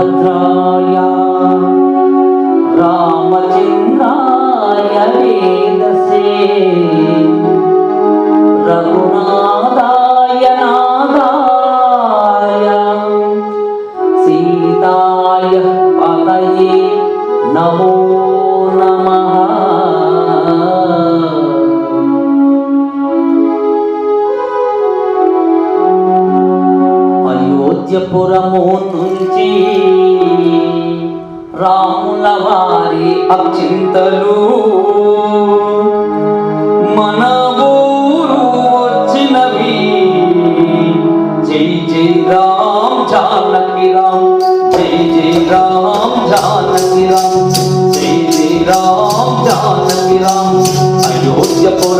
रामभद्राय रामचन्द्राय वेदसे रघुनाथाय नाथाय सीताय पतये नमो नमः। అయోధ్యపురము నుంచి రాముల వారి అక్షింతలు మన ఊరు వచ్చినవి। జై జై రామ్ జానకి రామ్, జై జై రామ్ జానకి రామ్, జై జై రామ్ జానకి రామ్। అయోధ్యపురము